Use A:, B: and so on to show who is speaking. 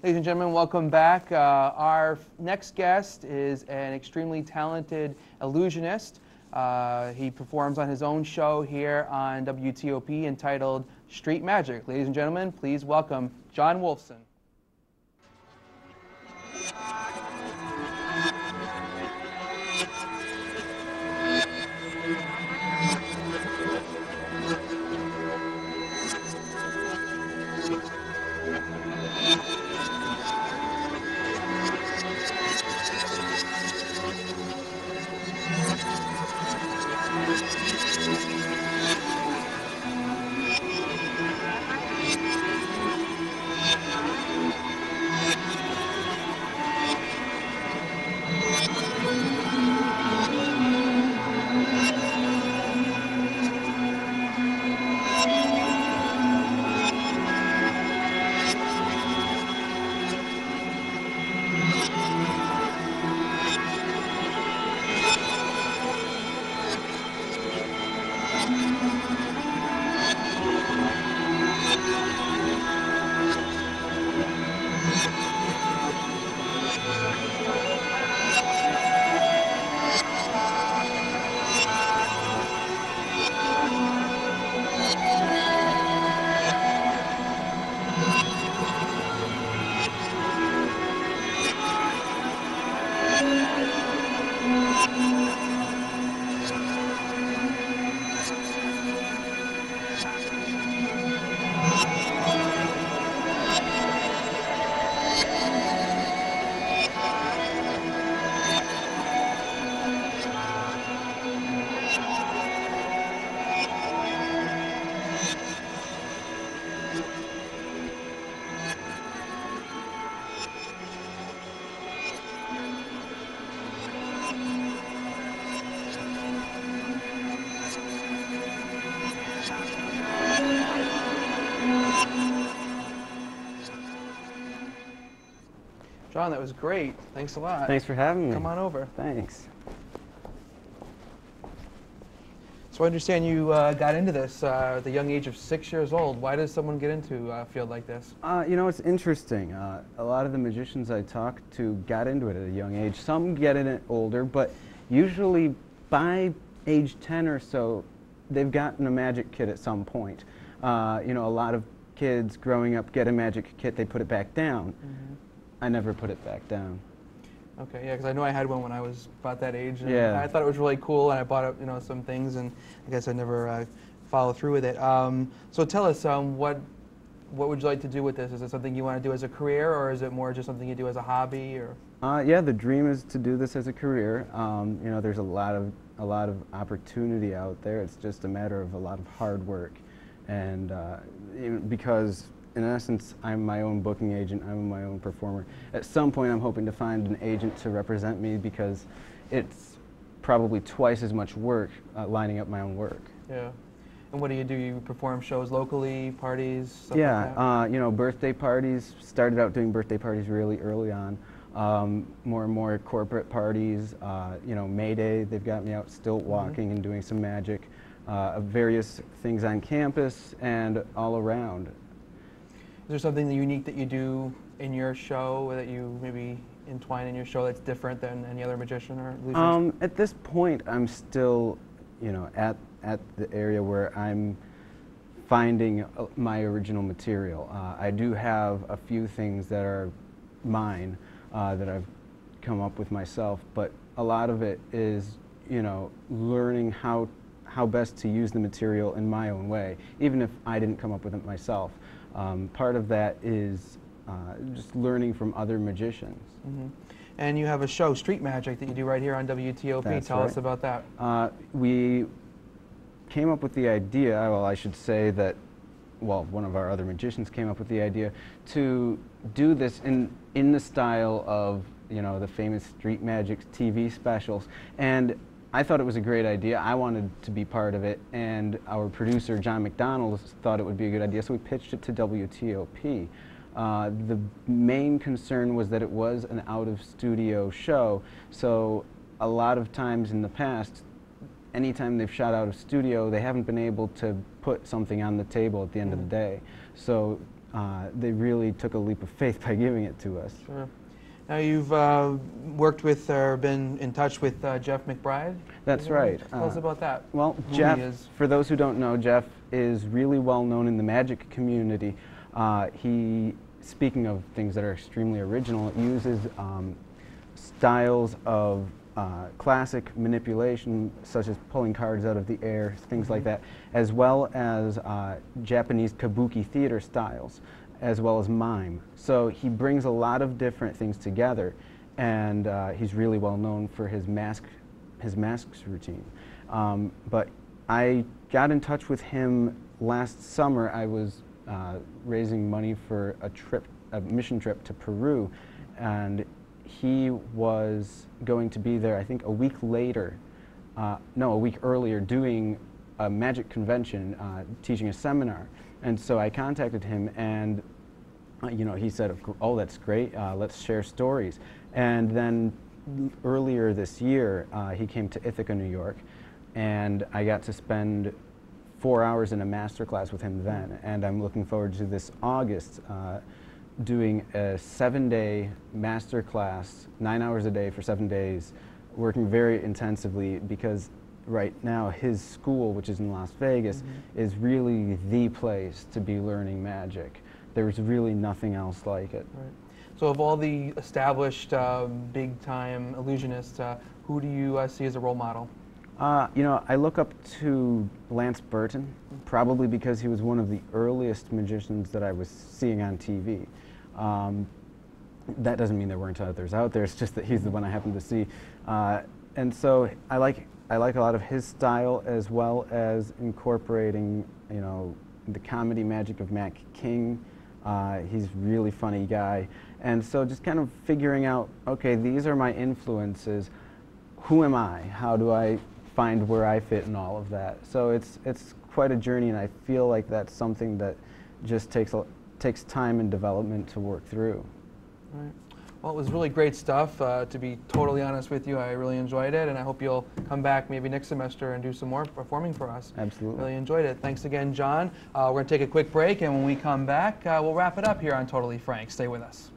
A: Ladies and gentlemen, welcome back. Our next guest is an extremely talented illusionist. He performs on his own show here on WTOP entitled Street Magic. Ladies and gentlemen, please welcome John Wolfson. John, that was great. Thanks a lot.
B: Thanks for having me.
A: Come on over.
B: Thanks.
A: So I understand you got into this at the young age of 6 years old. Why does someone get into a field like this?
B: You know, it's interesting. A lot of the magicians I talked to got into it at a young age. Some get in it older, but usually by age 10 or so, they've gotten a magic kit at some point. You know, a lot of kids growing up get a magic kit, they put it back down.
A: Mm-hmm.
B: I never put it back down.
A: Okay, yeah, because I know I had one when I was about that age. And
B: yeah.
A: I thought it was really cool, and I bought up, you know, some things, and I guess I never followed through with it. So tell us, what would you like to do with this? Is it something you want to do as a career, or is it more just something you do as a hobby? Or
B: yeah, the dream is to do this as a career. You know, there's a lot of opportunity out there. It's just a matter of a lot of hard work, and because in essence, I'm my own booking agent, I'm my own performer. At some point, I'm hoping to find an agent to represent me because it's probably twice as much work lining up my own work.
A: Yeah. And what do? You perform shows locally, parties, stuff
B: yeah,
A: like that?
B: You know, birthday parties. Started out doing birthday parties really early on. More and more corporate parties. You know, May Day, they've got me out stilt walking and doing some magic. Various things on campus and all around.
A: Is there something unique that you do in your show that you maybe entwine in your show that's different than any other magician or illusionist?
B: At this point, I'm still, you know, at the area where I'm finding my original material. I do have a few things that are mine that I've come up with myself, but a lot of it is, you know, learning how best to use the material in my own way, even if I didn't come up with it myself. Part of that is just learning from other magicians.
A: Mm-hmm. And you have a show, Street Magic, that you do right here on WTOP.
B: That's
A: Tell
B: right.
A: us about that.
B: We came up with the idea, well, I should say that, well, one of our other magicians came up with the idea to do this in the style of, you know, the famous Street Magic TV specials. And I thought it was a great idea. I wanted to be part of it, and our producer, John McDonald, thought it would be a good idea, so we pitched it to WTOP. The main concern was that it was an out-of-studio show, so a lot of times in the past, anytime they've shot out of studio, they haven't been able to put something on the table at the end of the day. So they really took a leap of faith by giving it to us.
A: Sure. Now you've worked with or been in touch with Jeff McBride?
B: That's right.
A: Tell us about that.
B: Well, Jeff, for those who don't know, Jeff is really well known in the magic community. He, speaking of things that are extremely original, uses styles of classic manipulation, such as pulling cards out of the air, things like that, as well as Japanese kabuki theater styles, as well as mime. So he brings a lot of different things together, and he's really well known for his masks routine. But I got in touch with him last summer. I was raising money for a mission trip to Peru, and he was going to be there, I think, a week earlier, doing a magic convention, teaching a seminar. And so I contacted him, and he said, "Oh, that's great. Let's share stories." And then earlier this year, he came to Ithaca, New York, and I got to spend 4 hours in a master class with him then. And I'm looking forward to this August doing a 7-day master class, 9 hours a day for 7 days, working very intensively, because right now his school, which is in Las Vegas, is really the place to be learning magic. There's really nothing else like it.
A: Right. So of all the established big-time illusionists, who do you see as a role model?
B: I look up to Lance Burton, probably because he was one of the earliest magicians that I was seeing on TV. That doesn't mean there weren't others out there, it's just that he's the one I happened to see. And so I like a lot of his style, as well as incorporating, the comedy magic of Mac King. He's a really funny guy. And so just kind of figuring out, okay, these are my influences. Who am I? How do I find where I fit in all of that? So it's quite a journey, and I feel like that's something that just takes time and development to work through.
A: Right. Well, it was really great stuff. To be totally honest with you, I really enjoyed it, and I hope you'll come back maybe next semester and do some more performing for us.
B: Absolutely.
A: Really enjoyed it. Thanks again, John. We're going to take a quick break, and when we come back, we'll wrap it up here on Totally Frank. Stay with us.